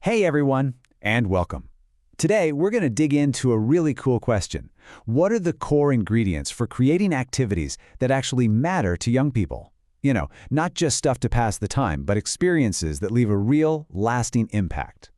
Hey everyone, and welcome. Today, we're going to dig into a really cool question. What are the core ingredients for creating activities that actually matter to young people? Not just stuff to pass the time, but experiences that leave a real, lasting impact.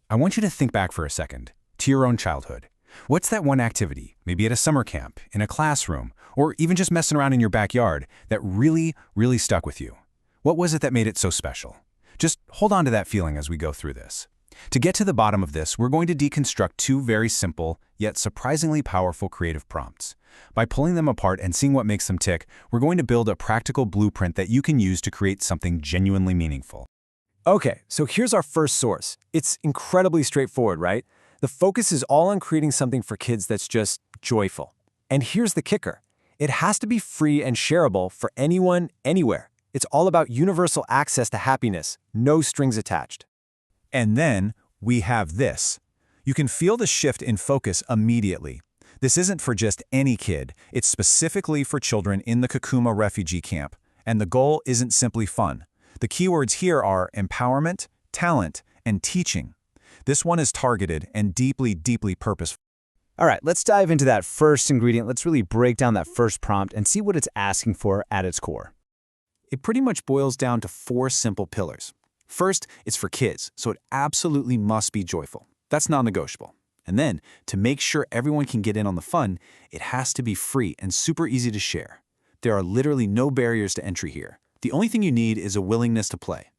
I want you to think back for a second to your own childhood. What's that one activity, maybe at a summer camp, in a classroom, or even just messing around in your backyard, that really stuck with you? What was it that made it so special? Just hold on to that feeling as we go through this. To get to the bottom of this, we're going to deconstruct two very simple, yet surprisingly powerful creative prompts. By pulling them apart and seeing what makes them tick, we're going to build a practical blueprint that you can use to create something genuinely meaningful. Okay, so here's our first source. It's incredibly straightforward, right? The focus is all on creating something for kids that's just joyful. And here's the kicker. It has to be free and shareable for anyone, anywhere. It's all about universal access to happiness, no strings attached. And then we have this. You can feel the shift in focus immediately. This isn't for just any kid. It's specifically for children in the Kakuma refugee camp. And the goal isn't simply fun. The keywords here are empowerment, talent, and teaching. This one is targeted and deeply purposeful. All right, let's dive into that first ingredient. Let's really break down that first prompt and see what it's asking for at its core. It pretty much boils down to four simple pillars. First, it's for kids, so it absolutely must be joyful. That's non-negotiable. And then, to make sure everyone can get in on the fun, it has to be free and super easy to share. There are literally no barriers to entry here. The only thing you need is a willingness to play.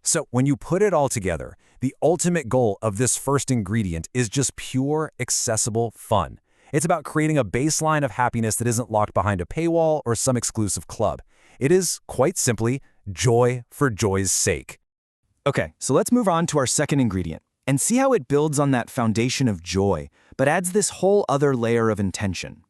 So when you put it all together, the ultimate goal of this first ingredient is just pure, accessible fun. It's about creating a baseline of happiness that isn't locked behind a paywall or some exclusive club. It is, quite simply, joy for joy's sake. Okay, so let's move on to our second ingredient and see how it builds on that foundation of joy, but adds this whole other layer of intention.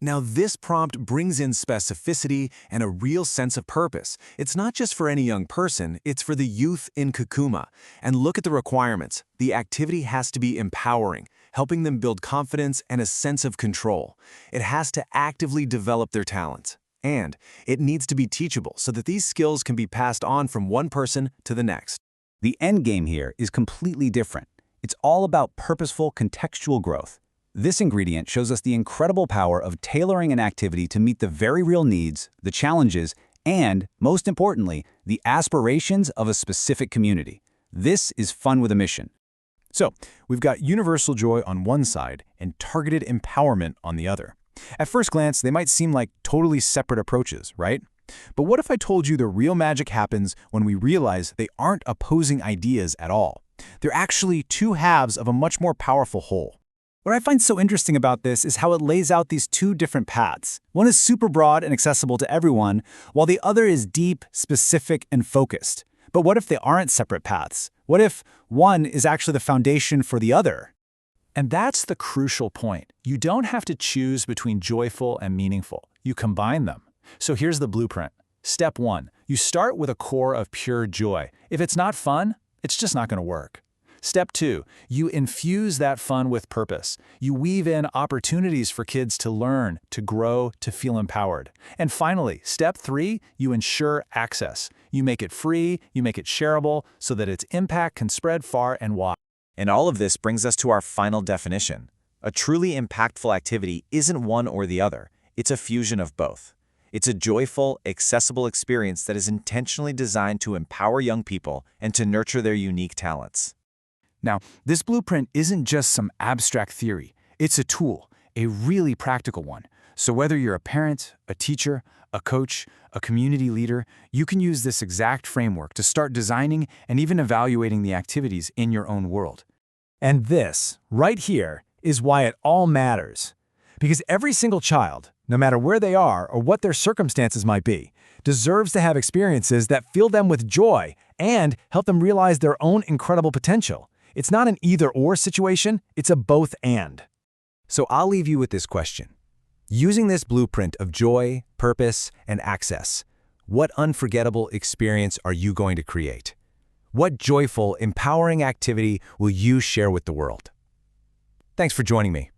Now, this prompt brings in specificity and a real sense of purpose. It's not just for any young person, it's for the youth in Kakuma. And look at the requirements. The activity has to be empowering, helping them build confidence and a sense of control. It has to actively develop their talents. And it needs to be teachable so that these skills can be passed on from one person to the next. The end game here is completely different. It's all about purposeful contextual growth. This ingredient shows us the incredible power of tailoring an activity to meet the very real needs, the challenges, and, most importantly, the aspirations of a specific community. This is fun with a mission. So, we've got universal joy on one side and targeted empowerment on the other. At first glance, they might seem like totally separate approaches, right? But what if I told you the real magic happens when we realize they aren't opposing ideas at all? They're actually two halves of a much more powerful whole. What I find so interesting about this is how it lays out these two different paths. One is super broad and accessible to everyone, while the other is deep, specific, and focused. But what if they aren't separate paths? What if one is actually the foundation for the other? And that's the crucial point. You don't have to choose between joyful and meaningful. You combine them. So here's the blueprint. Step 1. You start with a core of pure joy. If it's not fun, it's just not going to work. Step 2. You infuse that fun with purpose. You weave in opportunities for kids to learn, to grow, to feel empowered. And finally, step 3, you ensure access. You make it free, you make it shareable, so that its impact can spread far and wide. And all of this brings us to our final definition. A truly impactful activity isn't one or the other. It's a fusion of both. It's a joyful, accessible experience that is intentionally designed to empower young people and to nurture their unique talents. Now, this blueprint isn't just some abstract theory. It's a tool, a really practical one. So whether you're a parent, a teacher, a coach, a community leader, you can use this exact framework to start designing and even evaluating the activities in your own world. And this, right here, is why it all matters. Because every single child, no matter where they are or what their circumstances might be, deserves to have experiences that fill them with joy and help them realize their own incredible potential. It's not an either-or situation, it's a both-and. So I'll leave you with this question. Using this blueprint of joy, purpose, and access, what unforgettable experience are you going to create? What joyful, empowering activity will you share with the world? Thanks for joining me.